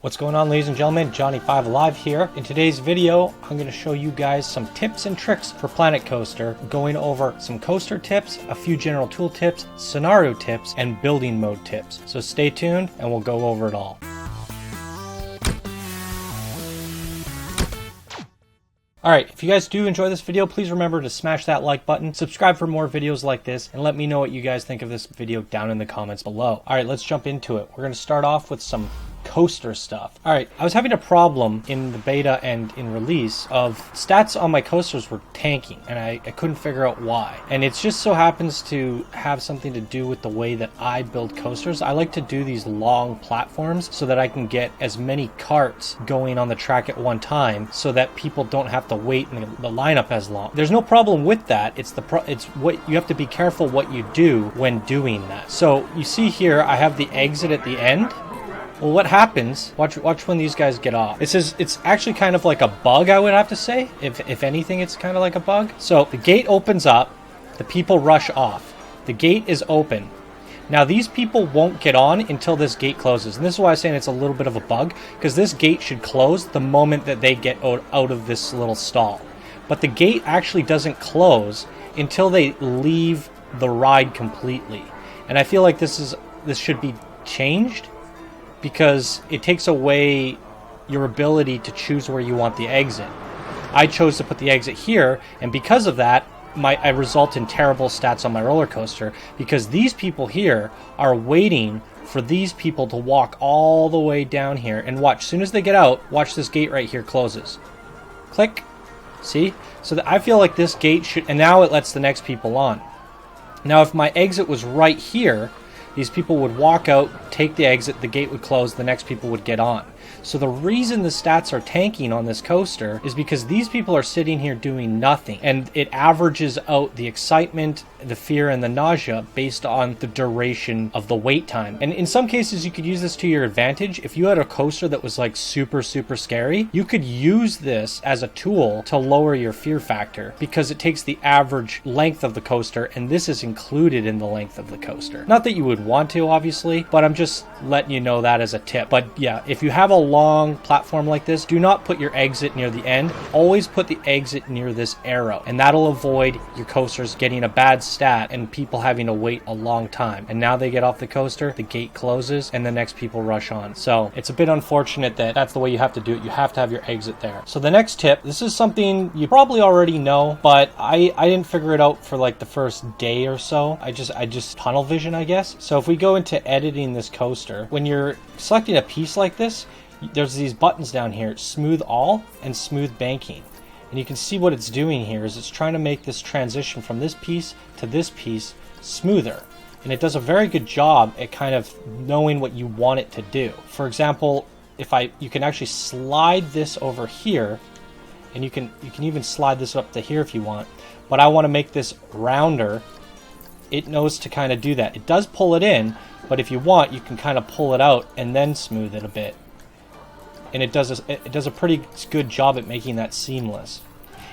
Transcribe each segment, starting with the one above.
What's going on, ladies and gentlemen? Johnny5 Alive here. In today's video, I'm going to show you guys some tips and tricks for Planet Coaster, going over some coaster tips, a few general tool tips, scenario tips, and building mode tips. So stay tuned and we'll go over it all. Alright, if you guys do enjoy this video, please remember to smash that like button, subscribe for more videos like this, and let me know what you guys think of this video down in the comments below. Alright, let's jump into it. We're going to start off with some coaster stuff. Alright, I was having a problem in the beta and in release of stats on my coasters were tanking, and I couldn't figure out why. And it just so happens to have something to do with the way that I build coasters. I like to do these long platforms so that I can get as many carts going on the track at one time so that people don't have to wait in the lineup as long. There's no problem with that. It's what you have to be careful what you do when doing that. So you see here I have the exit at the end. Well, what happens, watch when these guys get off. It's actually kind of like a bug, I would have to say. If anything, it's kind of like a bug. So the gate opens up, the people rush off. The gate is open. Now these people won't get on until this gate closes. And this is why I'm saying it's a little bit of a bug, because this gate should close the moment that they get out of this little stall. But the gate actually doesn't close until they leave the ride completely. And I feel like this should be changed, because it takes away your ability to choose where you want the exit. I chose to put the exit here, and because of that, I result in terrible stats on my roller coaster, because these people here are waiting for these people to walk all the way down here. And watch, as soon as they get out, watch this gate right here closes. Click. See? So I feel like this gate should, and now it lets the next people on. Now if my exit was right here, these people would walk out, take the exit, the gate would close, the next people would get on. So the reason the stats are tanking on this coaster is because these people are sitting here doing nothing. And it averages out the excitement, the fear, and the nausea based on the duration of the wait time. And in some cases, you could use this to your advantage. If you had a coaster that was like super scary, you could use this as a tool to lower your fear factor, because it takes the average length of the coaster, and this is included in the length of the coaster. Not that you would want to, obviously, but I'm just letting you know that as a tip. But yeah, if you have a long platform like this, do not put your exit near the end. Always put the exit near this arrow, and that'll avoid your coasters getting a bad stat and people having to wait a long time. And now they get off the coaster, the gate closes, and the next people rush on. So it's a bit unfortunate that that's the way you have to do it. You have to have your exit there. So the next tip, this is something you probably already know, but I didn't figure it out for like the first day or so. I just tunnel vision, I guess. So if we go into editing this coaster, when you're selecting a piece like this, there's these buttons down here, smooth all and smooth banking. And you can see what it's doing here is it's trying to make this transition from this piece to this piece smoother. And it does a very good job at kind of knowing what you want it to do. For example, you can actually slide this over here, and you can even slide this up to here if you want. But I want to make this rounder. It knows to kind of do that. It does pull it in, but if you want, you can kind of pull it out and then smooth it a bit. And it does a pretty good job at making that seamless.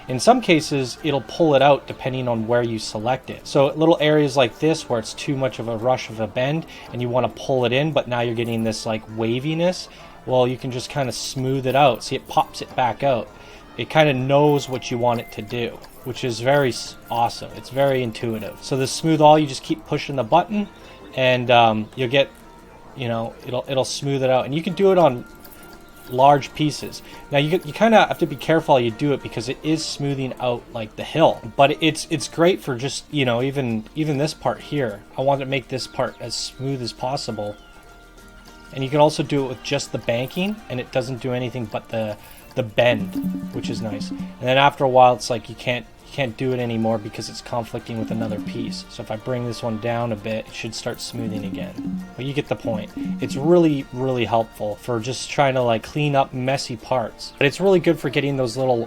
In some cases, it'll pull it out depending on where you select it. So little areas like this where it's too much of a rush of a bend and you want to pull it in, but now you're getting this like waviness, well, you can just kind of smooth it out. See, it pops it back out. It kind of knows what you want it to do, which is very awesome. It's very intuitive. So the smooth all, you just keep pushing the button, and you'll get, it'll smooth it out. And you can do it on large pieces. Now you kind of have to be careful how you do it, because it is smoothing out like the hill, but it's great for just even this part here. I want to make this part as smooth as possible, and you can also do it with just the banking, and it doesn't do anything but the bend, which is nice. And then after a while, it's like you can't do it anymore because it's conflicting with another piece. So if I bring this one down a bit, it should start smoothing again. But you get the point. It's really helpful for just trying to like clean up messy parts. But it's really good for getting those little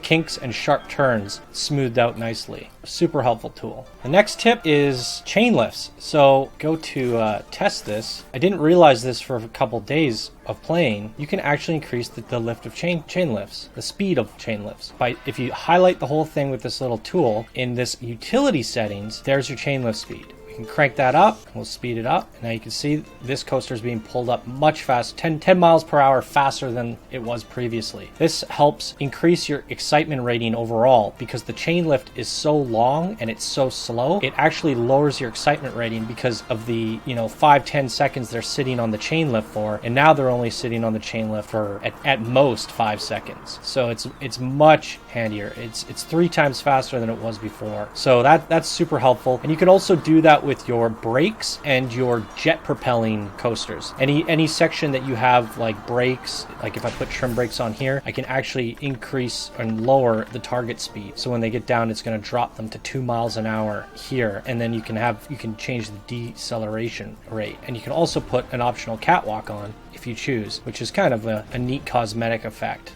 kinks and sharp turns smoothed out nicely. Super helpful tool. The next tip is chain lifts. So go to test this. I didn't realize this for a couple days of playing. You can actually increase the lift of chain lifts, the speed of chain lifts. If you highlight the whole thing with this little tool in this utility settings, there's your chain lift speed. You can crank that up. We'll speed it up. Now you can see this coaster is being pulled up much faster, 10 miles per hour faster than it was previously. This helps increase your excitement rating overall because the chain lift is so long and it's so slow. It actually lowers your excitement rating because of the 5-10 seconds they're sitting on the chain lift for, and now they're only sitting on the chain lift for at most 5 seconds. So it's much handier. It's 3 times faster than it was before. So that's super helpful. And you can also do that with your brakes and your jet propelling coasters. Any section that you have like brakes, like if I put trim brakes on here, I can actually increase and lower the target speed. So when they get down, it's going to drop them to 2 miles an hour here, and then you can change the deceleration rate. And you can also put an optional catwalk on if you choose, which is kind of a neat cosmetic effect.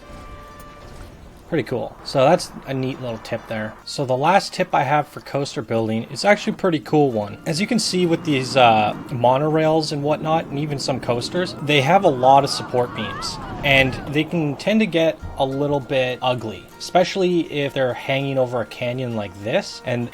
Pretty cool. So that's a neat little tip there. So the last tip I have for coaster building is actually a pretty cool one. As you can see with these monorails and whatnot, and even some coasters, they have a lot of support beams, and they can tend to get a little bit ugly, especially if they're hanging over a canyon like this, and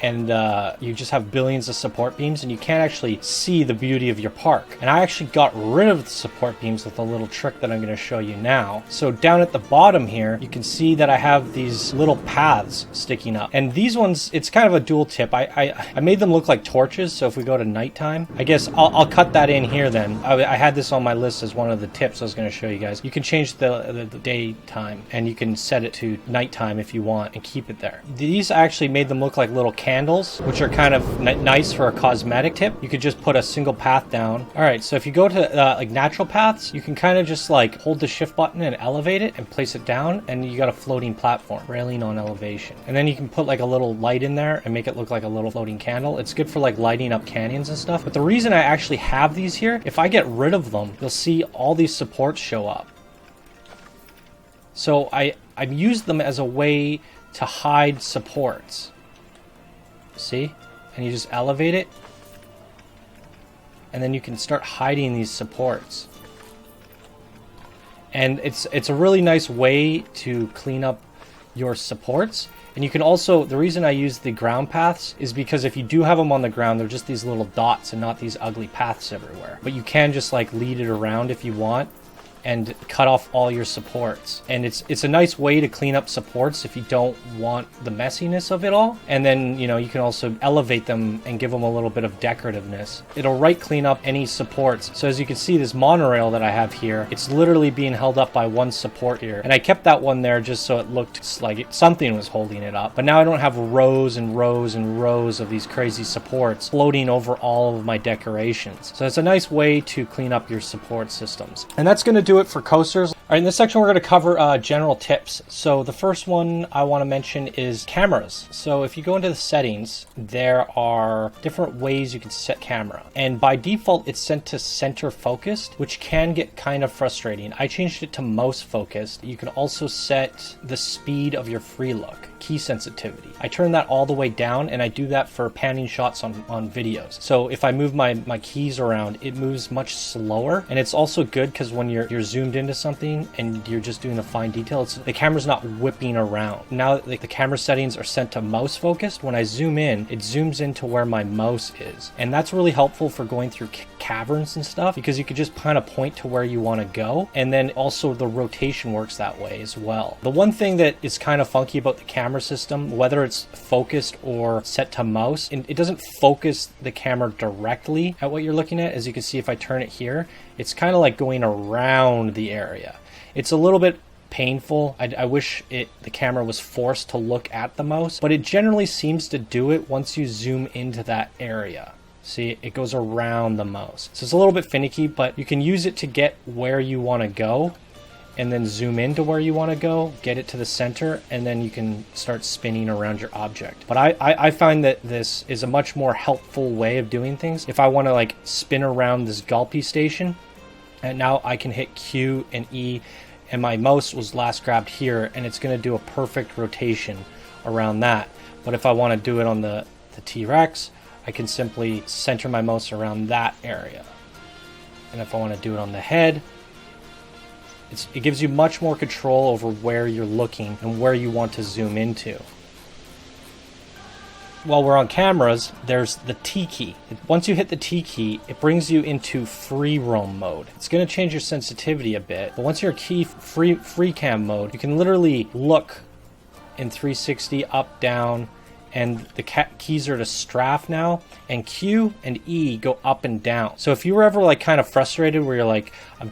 you just have billions of support beams and you can't actually see the beauty of your park. And I actually got rid of the support beams with a little trick that I'm going to show you now. So down at the bottom here, you can see that I have these little paths sticking up, and these ones, it's kind of a dual tip. I made them look like torches, so if we go to nighttime, I guess I'll cut that in here then. I had this on my list as one of the tips I was going to show you guys. You can change the daytime, and you can set it to nighttime if you want and keep it there. These actually made them look like little candles, which are kind of nice for a cosmetic tip. You could just put a single path down. All right, so if you go to like natural paths, you can kind of just like hold the shift button and elevate it and place it down, and you got a floating platform, railing on elevation. And then you can put like a little light in there and make it look like a little floating candle. It's good for like lighting up canyons and stuff. But the reason I actually have these here, if I get rid of them, you'll see all these supports show up. So I've used them as a way to hide supports. See? And you just elevate it, and then you can start hiding these supports. And it's a really nice way to clean up your supports. And you can also, the reason I use the ground paths is because if you do have them on the ground, they're just these little dots and not these ugly paths everywhere. But you can just like lead it around if you want and cut off all your supports. And it's a nice way to clean up supports if you don't want the messiness of it all. And then, you can also elevate them and give them a little bit of decorativeness. It'll clean up any supports. So as you can see, this monorail that I have here, it's literally being held up by one support here. And I kept that one there just so it looked like something was holding it up. But now I don't have rows and rows and rows of these crazy supports floating over all of my decorations. So it's a nice way to clean up your support systems. And that's going to do it for coasters. All right, in this section we're going to cover general tips. So the first one I want to mention is cameras. So if you go into the settings, there are different ways you can set camera, and by default it's set to center focused, which can get kind of frustrating. I changed it to most focused. You can also set the speed of your free look, key sensitivity. I turn that all the way down, and I do that for panning shots on videos. So if I move my keys around, it moves much slower, and it's also good because when you're zoomed into something and you're just doing the fine detail, the camera's not whipping around. Now the camera settings are set to mouse focused. When I zoom in, it zooms into where my mouse is, and that's really helpful for going through caverns and stuff, because you could just kind of point to where you want to go, and then also the rotation works that way as well. The one thing that is kind of funky about the camera system, whether it's focused or set to mouse, it doesn't focus the camera directly at what you're looking at. As you can see, if I turn it here, it's kind of like going around the area. It's a little bit painful. I wish the camera was forced to look at the mouse, but it generally seems to do it once you zoom into that area. See, it goes around the mouse. So it's a little bit finicky, but you can use it to get where you want to go, and then zoom into where you want to go, get it to the center, and then you can start spinning around your object. But I find that this is a much more helpful way of doing things. If I want to like spin around this gulpy station, and now I can hit Q and E, and my mouse was last grabbed here, and it's going to do a perfect rotation around that. But if I want to do it on the T-Rex, I can simply center my mouse around that area. And if I want to do it on the head, it gives you much more control over where you're looking and where you want to zoom into. while we're on cameras, there's the T key. Once you hit the T key, it brings you into free roam mode. It's going to change your sensitivity a bit, but once you're free cam mode, you can literally look in 360 up, down, and the keys are to strafe now, and Q and E go up and down. So if you were ever like kind of frustrated where you're like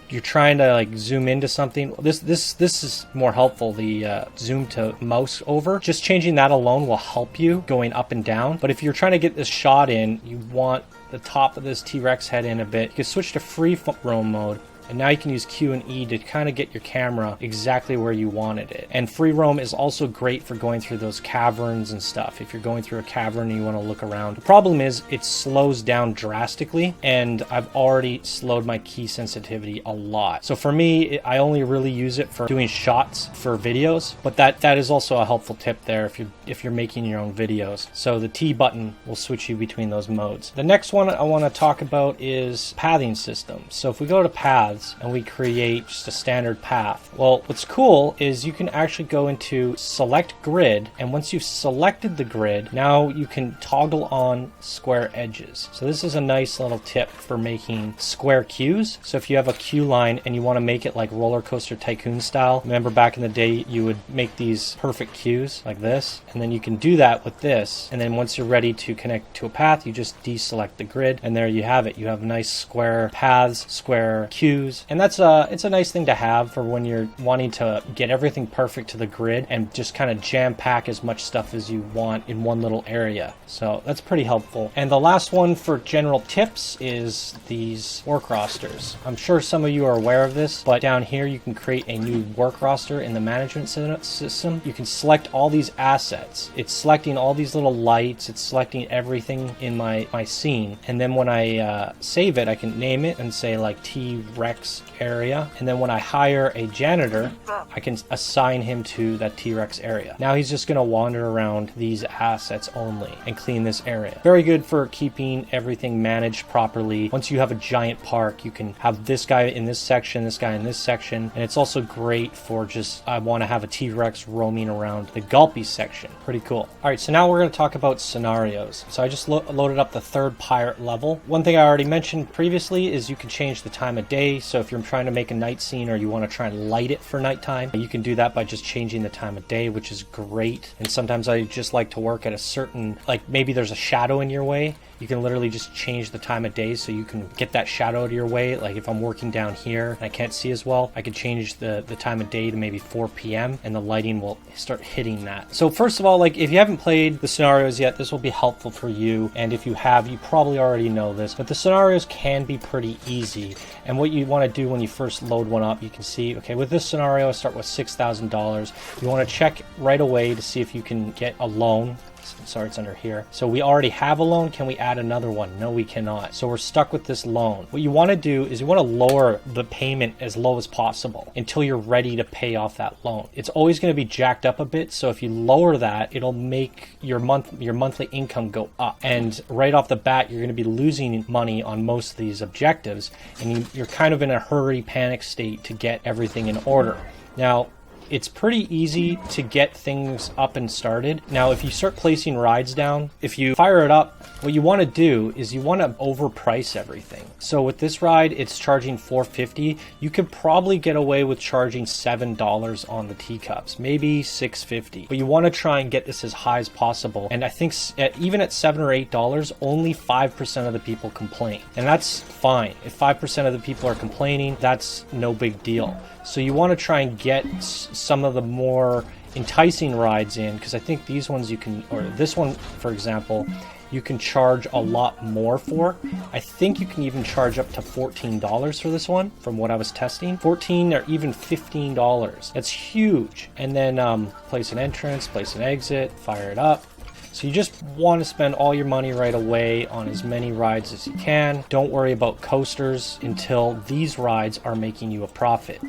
you're trying to like zoom into something, this is more helpful. The zoom to mouse over, just changing that alone will help you going up and down. But if you're trying to get this shot in, you want the top of this T-Rex head in a bit, you can switch to free roam mode. And now you can use Q and E to kind of get your camera exactly where you wanted it. And free roam is also great for going through those caverns and stuff. If you're going through a cavern and you want to look around. The problem is it slows down drastically, and I've already slowed my key sensitivity a lot. So for me, I only really use it for doing shots for videos, but that is also a helpful tip there if you're making your own videos. So the T button will switch you between those modes. The next one I want to talk about is pathing system. So if we go to paths, and we create just a standard path. Well, what's cool is you can actually go into select grid, and once you've selected the grid, now you can toggle on square edges. So this is a nice little tip for making square queues. So if you have a queue line and you want to make it like Roller Coaster Tycoon style, remember back in the day you would make these perfect queues like this, and then you can do that with this, and then once you're ready to connect to a path, you just deselect the grid, and there you have it. You have nice square paths, square queues. And that's it's a nice thing to have for when you're wanting to get everything perfect to the grid and just kind of jam pack as much stuff as you want in one little area. So that's pretty helpful. And the last one for general tips is these work rosters. I'm sure some of you are aware of this, but down here you can create a new work roster in the management system. You can select all these assets. It's selecting all these little lights. It's selecting everything in my scene. And then when I save it, I can name it and say like T-Rex area, and then when I hire a janitor, I can assign him to that T-Rex area. Now he's just going to wander around these assets only and clean this area. Very good for keeping everything managed properly. Once you have a giant park, you can have this guy in this section, this guy in this section, and it's also great for just, I want to have a T-Rex roaming around the Gulpy section. Pretty cool. All right, so now we're going to talk about scenarios. So I just loaded up the third pirate level. One thing I already mentioned previously is you can change the time of day. So if you're trying to make a night scene or you want to try and light it for nighttime, you can do that by just changing the time of day, which is great. And sometimes I just like to work at a certain, like maybe there's a shadow in your way. You can literally just change the time of day so you can get that shadow out of your way. Like if I'm working down here and I can't see as well, I could change the time of day to maybe 4 p.m. and the lighting will start hitting that. So first of all, like if you haven't played the scenarios yet, this will be helpful for you. And if you have, you probably already know this, but the scenarios can be pretty easy. And what you want to do when you first load one up, you can see, okay, with this scenario, I start with $6,000. You want to check right away to see if you can get a loan. Sorry, it's under here. So we already have a loan. Can we add another one? No, we cannot. So we're stuck with this loan. What you want to do is you want to lower the payment as low as possible until you're ready to pay off that loan. It's always going to be jacked up a bit. So if you lower that, it'll make your monthly income go up. And right off the bat, you're going to be losing money on most of these objectives. And you're kind of in a hurry, panic state to get everything in order. Now, it's pretty easy to get things up and started. Now, if you start placing rides down, if you fire it up, what you want to do is you want to overprice everything. So with this ride, it's charging $4.50. You could probably get away with charging $7 on the teacups, maybe $6.50. But you want to try and get this as high as possible. And I think even at $7 or $8, only 5% of the people complain. And that's fine. If 5% of the people are complaining, that's no big deal. So you want to try and get some of the more enticing rides in, because I think these ones you can, or this one, for example, you can charge a lot more for. I think you can even charge up to $14 for this one, from what I was testing. $14 or even $15. That's huge. And then place an entrance, place an exit, fire it up. So you just want to spend all your money right away on as many rides as you can. Don't worry about coasters until these rides are making you a profit.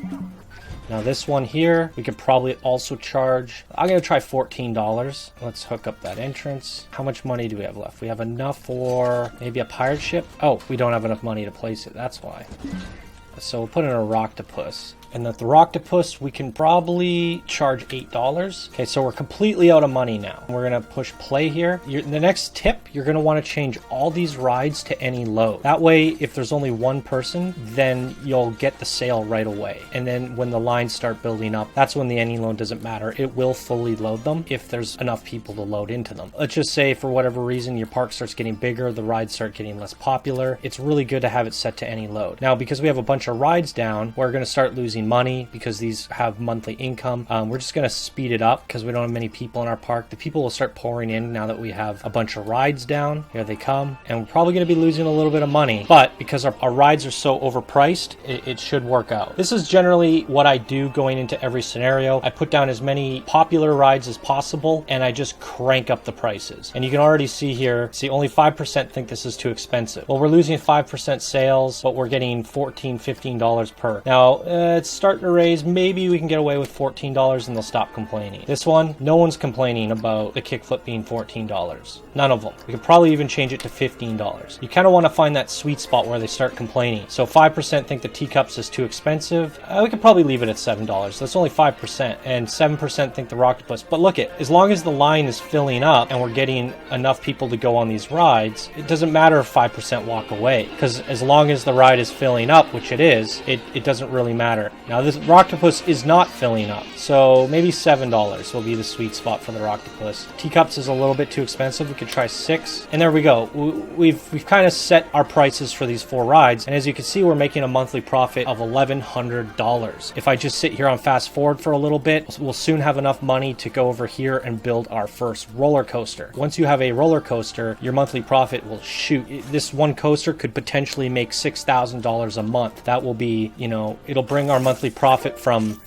Now this one here, we could probably also charge, I'm going to try $14. Let's hook up that entrance. How much money do we have left? We have enough for maybe a pirate ship. Oh, we don't have enough money to place it. That's why. So we'll put in a Rocktopus. And the Octopus, we can probably charge $8. Okay, so we're completely out of money now. We're gonna push play here. The next tip, you're gonna wanna change all these rides to any load. That way, if there's only one person, then you'll get the sale right away. And then when the lines start building up, that's when the any load doesn't matter. It will fully load them if there's enough people to load into them. Let's just say for whatever reason, your park starts getting bigger, the rides start getting less popular. It's really good to have it set to any load. Now, because we have a bunch of rides down, we're gonna start losing money because these have monthly income. We're just going to speed it up because we don't have many people in our park. The people will start pouring in now that we have a bunch of rides down. Here they come. And we're probably going to be losing a little bit of money. But because our rides are so overpriced, it should work out. This is generally what I do going into every scenario. I put down as many popular rides as possible and I just crank up the prices. And you can already see here, only 5% think this is too expensive. Well, we're losing 5% sales, but we're getting $14, $15 per. Now, it's starting to raise. Maybe we can get away with $14 and they'll stop complaining. This one, no one's complaining about the kickflip being $14. None of them. We could probably even change it to $15. You kind of want to find that sweet spot where they start complaining. So 5% think the teacups is too expensive. We could probably leave it at $7. That's only 5%. And 7% think the Octopus. But look as long as the line is filling up and we're getting enough people to go on these rides, it doesn't matter if 5% walk away. Because as long as the ride is filling up, which it is, it doesn't really matter. Now this Octopus is not filling up, so maybe $7 will be the sweet spot for the Octopus. Teacups is a little bit too expensive. We could try $6, and there we go. We've kind of set our prices for these 4 rides, and as you can see, we're making a monthly profit of $1,100. If I just sit here on fast forward for a little bit, we'll soon have enough money to go over here and build our first roller coaster. Once you have a roller coaster, your monthly profit will shoot. This one coaster could potentially make $6,000 a month. That will be, it'll bring our monthly profit from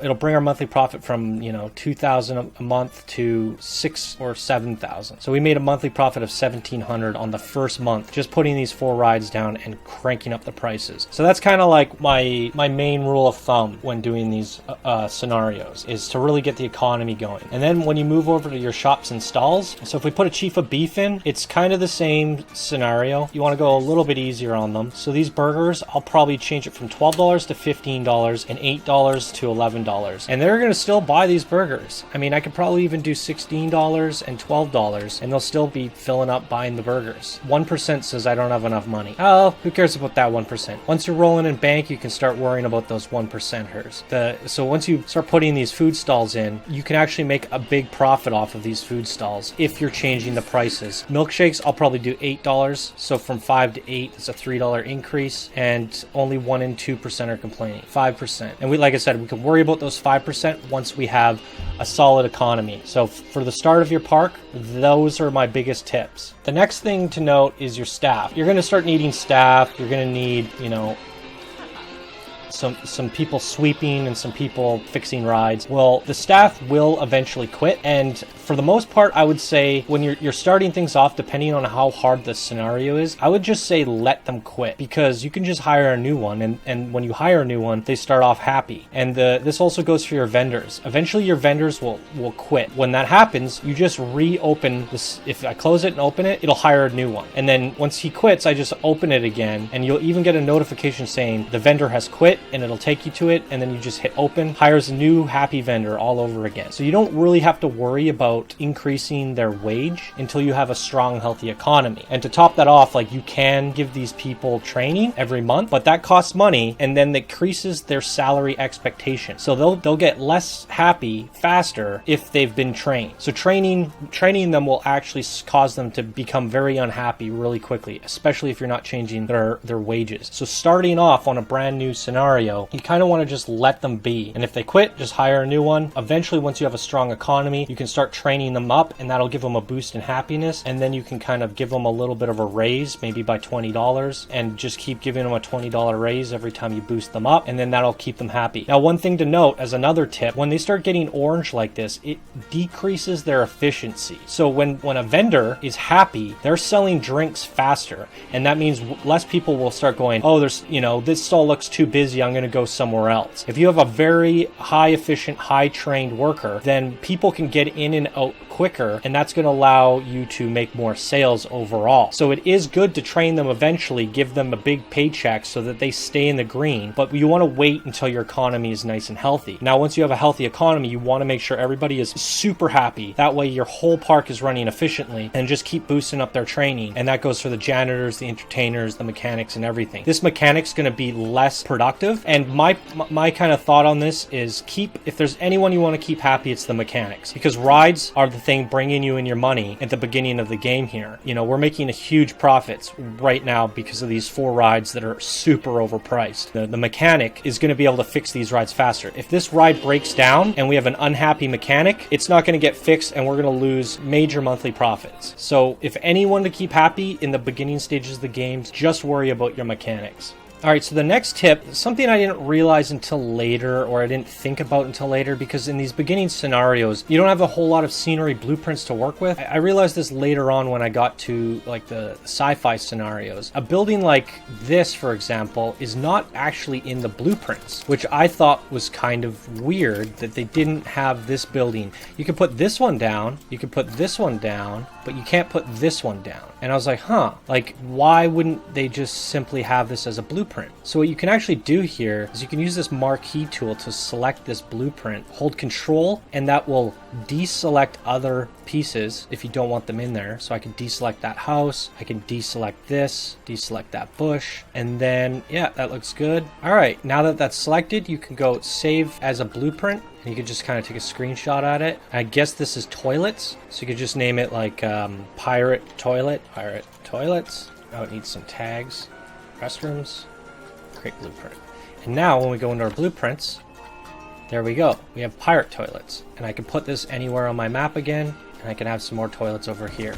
$2,000 a month to $6,000 or $7,000. So we made a monthly profit of $1,700 on the first month, just putting these 4 rides down and cranking up the prices. So that's kind of like my main rule of thumb when doing these scenarios, is to really get the economy going. And then when you move over to your shops and stalls, so if we put a Chief of Beef in, it's kind of the same scenario. You want to go a little bit easier on them. So these burgers, I'll probably change it from $12 to $15 and $8 to $11. And they're going to still buy these burgers. I mean, I could probably even do $16 and $12 and they'll still be filling up buying the burgers. 1% says I don't have enough money. Oh, who cares about that 1%? Once you're rolling in bank, you can start worrying about those 1%ers. So once you start putting these food stalls in, you can actually make a big profit off of these food stalls if you're changing the prices. Milkshakes, I'll probably do $8. So from 5 to 8, it's a $3 increase, and only 1 and 2% are complaining. 5%. And like I said, we can worry about those 5% once we have a solid economy. So for the start of your park, those are my biggest tips. The next thing to note is your staff. You're going to start needing staff. You're going to need, some people sweeping and some people fixing rides. Well, the staff will eventually quit, and for the most part, I would say when you're starting things off, depending on how hard the scenario is, I would just say let them quit, because you can just hire a new one, and when you hire a new one, they start off happy. And this also goes for your vendors. Eventually your vendors will quit. When that happens, you just reopen this. If I close it and open it, it'll hire a new one. And then once he quits, I just open it again, and you'll even get a notification saying the vendor has quit, and it'll take you to it, and then you just hit open, hires a new happy vendor all over again. So you don't really have to worry about increasing their wage until you have a strong, healthy economy. And to top that off, like, you can give these people training every month, but that costs money, and then that increases their salary expectation. So they'll get less happy faster if they've been trained. So training them will actually cause them to become very unhappy really quickly, especially if you're not changing their wages. So starting off on a brand new scenario, you kind of want to just let them be. And if they quit, just hire a new one. Eventually, once you have a strong economy, you can start training them up, and that'll give them a boost in happiness. And then you can kind of give them a little bit of a raise, maybe by $20, and just keep giving them a $20 raise every time you boost them up, and then that'll keep them happy. Now, one thing to note as another tip, when they start getting orange like this, it decreases their efficiency. So when a vendor is happy, they're selling drinks faster, and that means less people will start going, oh, this stall looks too busy, I'm going to go somewhere else. If you have a very high efficient, high trained worker, then people can get in and out quicker, and that's going to allow you to make more sales overall. So it is good to train them eventually, give them a big paycheck so that they stay in the green, but you want to wait until your economy is nice and healthy. Now, once you have a healthy economy, you want to make sure everybody is super happy. That way your whole park is running efficiently, and just keep boosting up their training. And that goes for the janitors, the entertainers, the mechanics, and everything. This mechanic's going to be less productive, and my kind of thought on this is if there's anyone you want to keep happy, it's the mechanics, because rides are the thing bringing you in your money at the beginning of the game here. You know, we're making a huge profits right now because of these 4 rides that are super overpriced. The mechanic is going to be able to fix these rides faster. If this ride breaks down and we have an unhappy mechanic, it's not going to get fixed and we're going to lose major monthly profits. So if anyone to keep happy in the beginning stages of the game, just worry about your mechanics. All right, so the next tip, something I didn't realize until later, or I didn't think about until later, because in these beginning scenarios, you don't have a whole lot of scenery blueprints to work with. I realized this later on when I got to like the sci-fi scenarios. A building like this, for example, is not actually in the blueprints, which I thought was kind of weird that they didn't have this building. You could put this one down, you could put this one down, but you can't put this one down. And I was like, like, why wouldn't they just simply have this as a blueprint? So what you can actually do here is you can use this marquee tool to select this blueprint, hold control, and that will deselect other pieces if you don't want them in there. So I can deselect that house, I can deselect this, deselect that bush, and then, yeah, that looks good. All right, now that that's selected, you can go save as a blueprint, and you can just kind of take a screenshot at it. I guess this is toilets, so you could just name it like pirate toilets. Oh, it needs some tags. Restrooms, create blueprint. And now when we go into our blueprints, there we go. We have pirate toilets, and I can put this anywhere on my map again, and I can have some more toilets over here.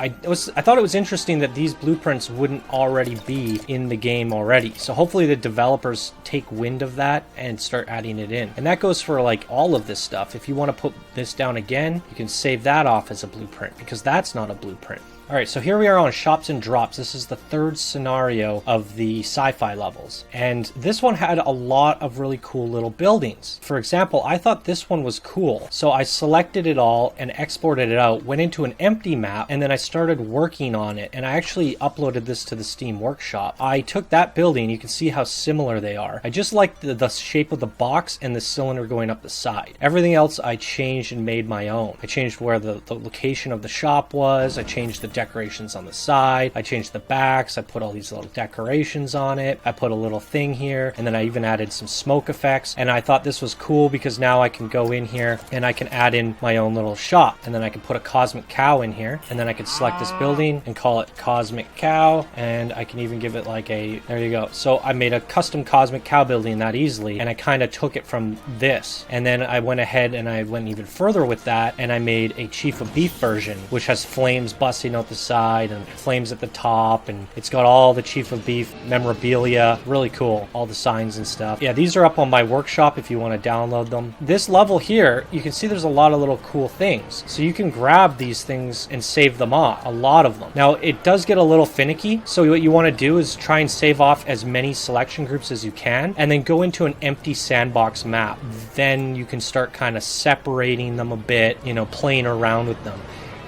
I thought it was interesting that these blueprints wouldn't already be in the game already. So hopefully the developers take wind of that and start adding it in. And that goes for like all of this stuff. If you want to put this down again, you can save that off as a blueprint, because that's not a blueprint. All right, so here we are on Shops and Drops. This is the 3rd scenario of the sci-fi levels. And this one had a lot of really cool little buildings. For example, I thought this one was cool. So I selected it all and exported it out, went into an empty map, and then I started working on it. And I actually uploaded this to the Steam Workshop. I took that building, you can see how similar they are. I just like the shape of the box and the cylinder going up the side. Everything else I changed and made my own. I changed where the location of the shop was. I changed the decorations on the side. I changed the backs. I put all these little decorations on it. I put a little thing here, and then I even added some smoke effects. And I thought this was cool because now I can go in here and I can add in my own little shop, and then I can put a cosmic cow in here, and then I can select this building and call it Cosmic Cow, and I can even give it like there you go. So I made a custom Cosmic Cow building that easily, and I kind of took it from this, and then I went ahead and I went even further with that, and I made a Chief of Beef version, which has flames busting out the side and flames at the top, and it's got all the Chief of Beef memorabilia. Really cool, all the signs and stuff. Yeah, these are up on my workshop if you want to download them. This level here, you can see there's a lot of little cool things, so you can grab these things and save them off, a lot of them. Now it does get a little finicky, so what you want to do is try and save off as many selection groups as you can, and then go into an empty sandbox map. Then you can start kind of separating them a bit, you know, playing around with them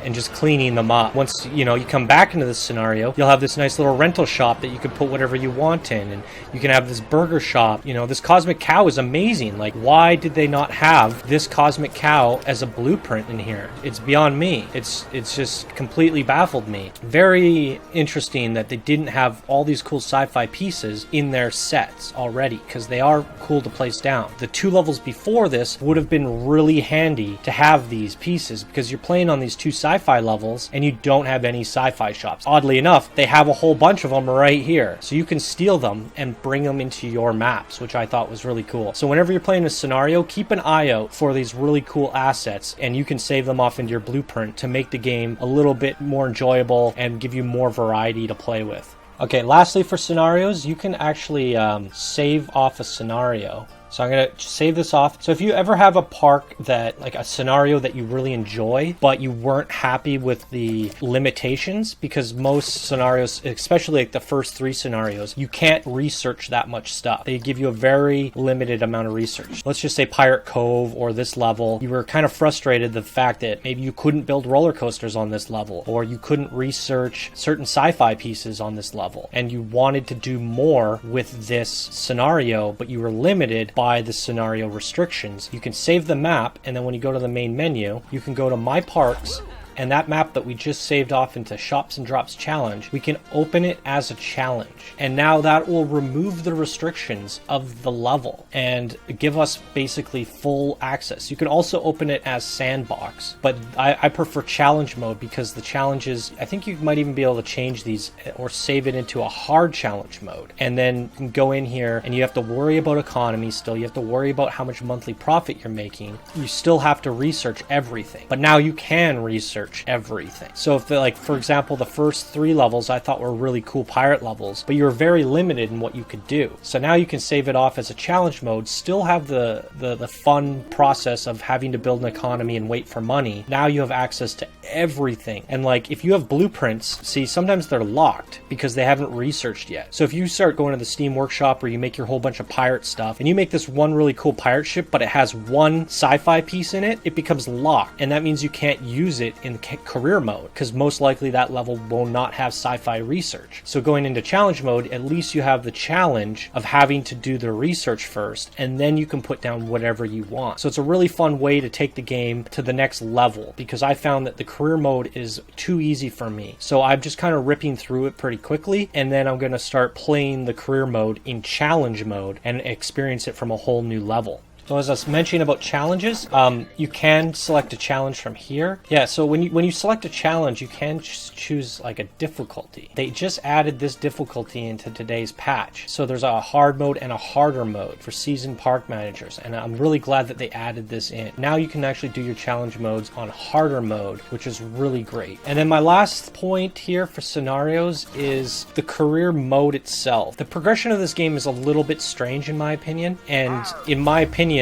and just cleaning them up. Once you come back into this scenario, you'll have this nice little rental shop that you can put whatever you want in, and you can have this burger shop. This Cosmic Cow is amazing. Like, why did they not have this Cosmic Cow as a blueprint in here? It's beyond me. It's just completely baffled me. Very interesting that they didn't have all these cool sci-fi pieces in their sets already, because they are cool to place down. The 2 levels before this would have been really handy to have these pieces, because you're playing on these 2 sci-fi levels and you don't have any sci-fi shops. Oddly enough, they have a whole bunch of them right here, so you can steal them and bring them into your maps, which I thought was really cool. So whenever you're playing a scenario, keep an eye out for these really cool assets, and you can save them off into your blueprint to make the game a little bit more enjoyable and give you more variety to play with. Okay, lastly, for scenarios, you can actually save off a scenario. So I'm going to save this off. So if you ever have a park that, like a scenario that you really enjoy, but you weren't happy with the limitations, because most scenarios, especially like the first 3 scenarios, you can't research that much stuff. They give you a very limited amount of research. Let's just say Pirate Cove or this level, you were kind of frustrated the fact that maybe you couldn't build roller coasters on this level, or you couldn't research certain sci-fi pieces on this level, and you wanted to do more with this scenario, but you were limited by the scenario restrictions. You can save the map, and then when you go to the main menu, you can go to My Parks, and that map that we just saved off into Shops and Drops Challenge, we can open it as a challenge. And now that will remove the restrictions of the level and give us basically full access. You can also open it as Sandbox, but I prefer challenge mode because the challenges, I think you might even be able to change these or save it into a hard challenge mode. And then you can go in here and you have to worry about economy still. You have to worry about how much monthly profit you're making. You still have to research everything, but now you can research everything. So if like, for example, the first 3 levels I thought were really cool pirate levels, but you were very limited in what you could do. So now you can save it off as a challenge mode, still have the fun process of having to build an economy and wait for money. Now you have access to everything. And like, if you have blueprints, see, sometimes they're locked because they haven't researched yet. So if you start going to the Steam Workshop, where you make your whole bunch of pirate stuff, and you make this one really cool pirate ship, but it has one sci-fi piece in it, it becomes locked. And that means you can't use it in career mode, because most likely that level will not have sci-fi research. So going into challenge mode, at least you have the challenge of having to do the research first, and then you can put down whatever you want. So it's a really fun way to take the game to the next level, because I found that the career mode is too easy for me. So I'm just kind of ripping through it pretty quickly, and then I'm going to start playing the career mode in challenge mode and experience it from a whole new level. So as I was mentioning about challenges, you can select a challenge from here. Yeah, so when you select a challenge, you can choose like a difficulty. They just added this difficulty into today's patch. So there's a hard mode and a harder mode for seasoned park managers, and I'm really glad that they added this in. Now you can actually do your challenge modes on harder mode, which is really great. And then my last point here for scenarios is the career mode itself. The progression of this game is a little bit strange in my opinion, and in my opinion,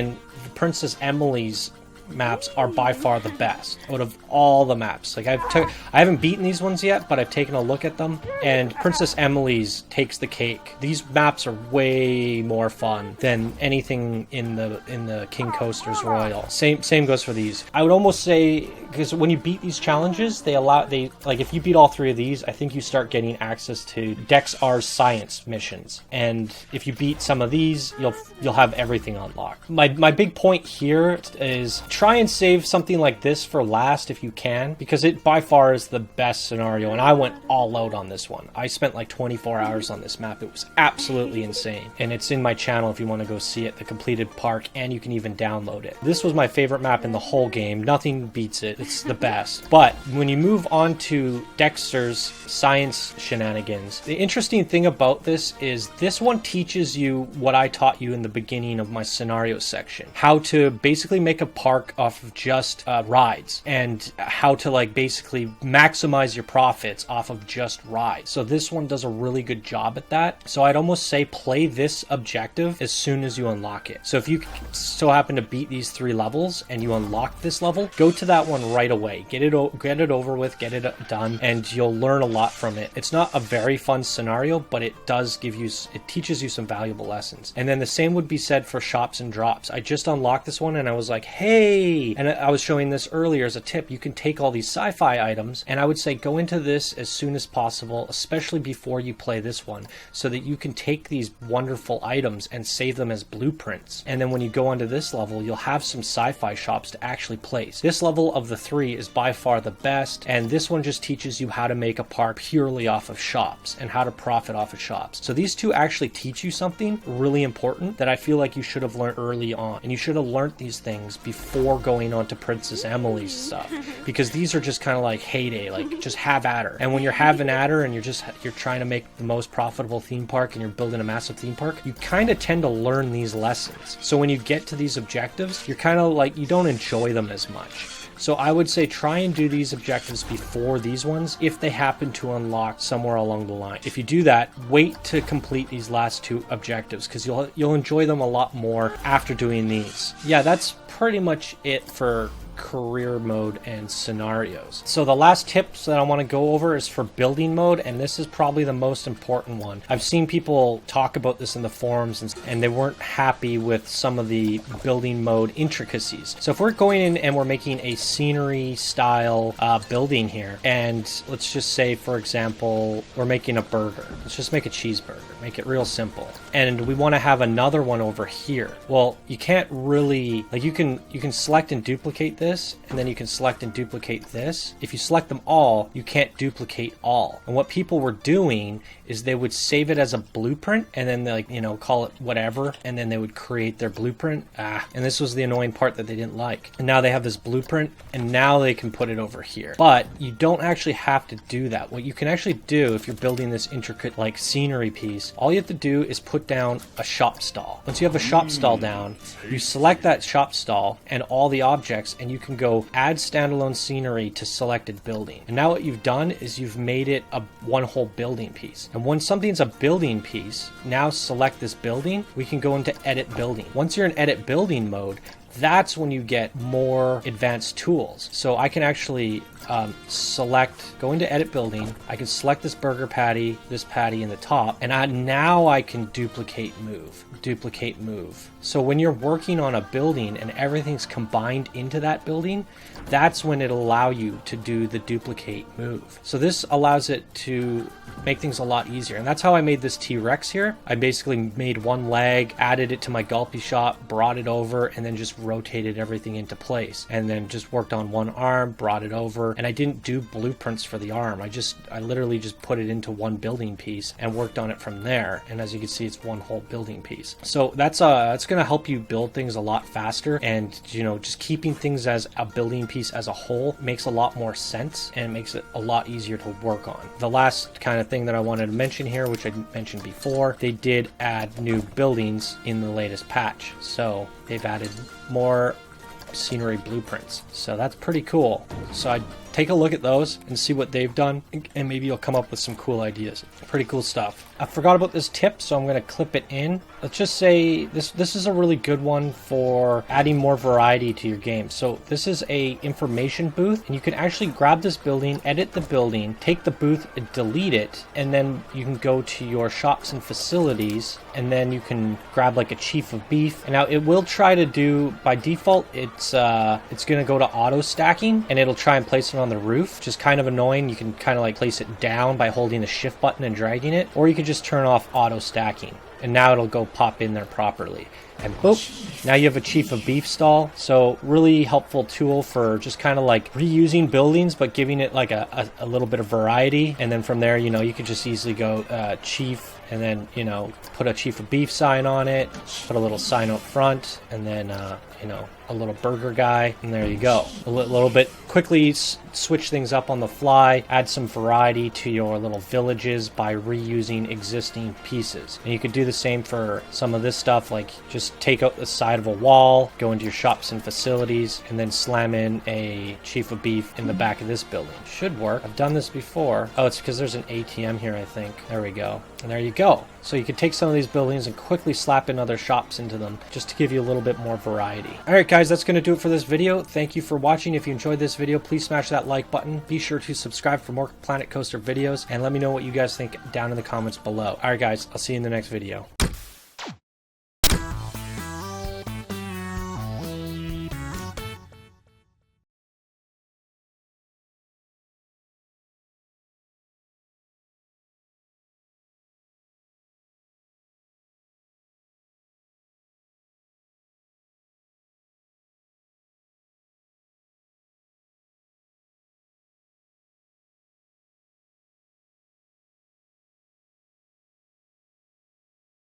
Princess Emily's maps are by far the best out of all the maps. Like I haven't beaten these ones yet, but I've taken a look at them, and Princess Emily's takes the cake. These maps are way more fun than anything in the King Coasters Royal. Same goes for these. I would almost say, because when you beat these challenges, they like if you beat all 3 of these, I think you start getting access to Dex R's science missions, and if you beat some of these, you'll have everything unlocked. My big point here is try and save something like this for last if you can, because it by far is the best scenario, and I went all out on this one. I spent like 24 hours on this map. It was absolutely insane, and it's in my channel if you want to go see it, the completed park, and you can even download it. This was my favorite map in the whole game. Nothing beats it. It's the best. But when you move on to Dexter's science shenanigans, the interesting thing about this is this one teaches you what I taught you in the beginning of my scenario section, how to basically make a park off of just rides, and how to like basically maximize your profits off of just rides. So this one does a really good job at that. So I'd almost say play this objective as soon as you unlock it. So if you so happen to beat these 3 levels and you unlock this level, go to that one right away. Get it over with, get it done, and you'll learn a lot from it. It's not a very fun scenario, but it teaches you some valuable lessons. And then the same would be said for Shops and Drops. I just unlocked this one and I was like, hey, and I was showing this earlier as a tip, you can take all these sci-fi items, and I would say go into this as soon as possible, especially before you play this one, so that you can take these wonderful items and save them as blueprints. And then when you go onto this level, you'll have some sci-fi shops to actually place. This level of the 3 is by far the best, and this one just teaches you how to make a park purely off of shops and how to profit off of shops. So these 2 actually teach you something really important that I feel like you should have learned early on, and you should have learned these things before going on to Princess Emily's stuff, because these are just kind of like heyday, like just have at her. And when you're having at her and you're trying to make the most profitable theme park and you're building a massive theme park, you kind of tend to learn these lessons. So when you get to these objectives, you're kind of like, you don't enjoy them as much. So I would say try and do these objectives before these ones if they happen to unlock somewhere along the line. If you do that, wait to complete these last two objectives because you'll enjoy them a lot more after doing these. Yeah, that's pretty much it for career mode and scenarios. So the last tips that I want to go over is for building mode, and this is probably the most important one. I've seen people talk about this in the forums and they weren't happy with some of the building mode intricacies. So if we're going in and we're making a scenery style building here, and let's just say, for example, we're making a burger. Let's just make a cheeseburger, make it real simple. And we want to have another one over here. Well, you can't really, like, you can select and duplicate this, and then you can select and duplicate this. If you select them all, you can't duplicate all. And what people were doing is they would save it as a blueprint and then they, like, you know, call it whatever, and then they would create their blueprint. And this was the annoying part that they didn't like. And now they have this blueprint and now they can put it over here. But you don't actually have to do that. What you can actually do if you're building this intricate like scenery piece, all you have to do is put down a shop stall. Once you have a shop stall down, you select that shop stall and all the objects, and you can go add standalone scenery to selected building. And now what you've done is you've made it a one whole building piece. And when something's a building piece, now select this building, we can go into edit building. Once you're in edit building mode, that's when you get more advanced tools. So I can actually go into edit building. I can select this burger patty, this patty in the top, and now I can duplicate move. So when you're working on a building and everything's combined into that building, that's when it'll allow you to do the duplicate move. So this allows it to make things a lot easier. And that's how I made this T-Rex here. I basically made one leg, added it to my gulpy shop, brought it over, and then just rotated everything into place. And then just worked on one arm, brought it over, and I didn't do blueprints for the arm. I literally just put it into one building piece and worked on it from there. And as you can see, it's one whole building piece. So that's going to help you build things a lot faster, and you know, just keeping things as a building piece as a whole makes a lot more sense and makes it a lot easier to work on. The last kind of thing that I wanted to mention here, which I mentioned before, they did add new buildings in the latest patch. So they've added more scenery blueprints. So that's pretty cool. So I'd take a look at those and see what they've done, and maybe you'll come up with some cool ideas. Pretty cool stuff. I forgot about this tip, so I'm going to clip it in. Let's just say this is a really good one for adding more variety to your game. So this is a information booth, and you can actually grab this building, edit the building, take the booth and delete it, and then you can go to your shops and facilities, and then you can grab like a chief of beef. And now it will try to do, by default, it's going to go to auto stacking, and it'll try and place it on the roof, which is kind of annoying. You can kind of like place it down by holding the shift button and dragging it, or you can just turn off auto stacking, and now it'll go pop in there properly. And boop, now you have a chief of beef stall. So really helpful tool for just kind of like reusing buildings, but giving it like a little bit of variety. And then from there, you know, you could just easily go chief, and then, you know, put a chief of beef sign on it, put a little sign up front, and then, you know, a little burger guy, and there you go. A little bit quickly switch things up on the fly, add some variety to your little villages by reusing existing pieces. And you could do the same for some of this stuff, like just take out the side of a wall, go into your shops and facilities, and then slam in a chief of beef in the back of this building. Should work. I've done this before. Oh, it's because there's an ATM here, I think. There we go. And there you go. So you could take some of these buildings and quickly slap in other shops into them, just to give you a little bit more variety. Alright guys, that's going to do it for this video. Thank you for watching. If you enjoyed this video, please smash that like button. Be sure to subscribe for more Planet Coaster videos, and let me know what you guys think down in the comments below. Alright guys, I'll see you in the next video.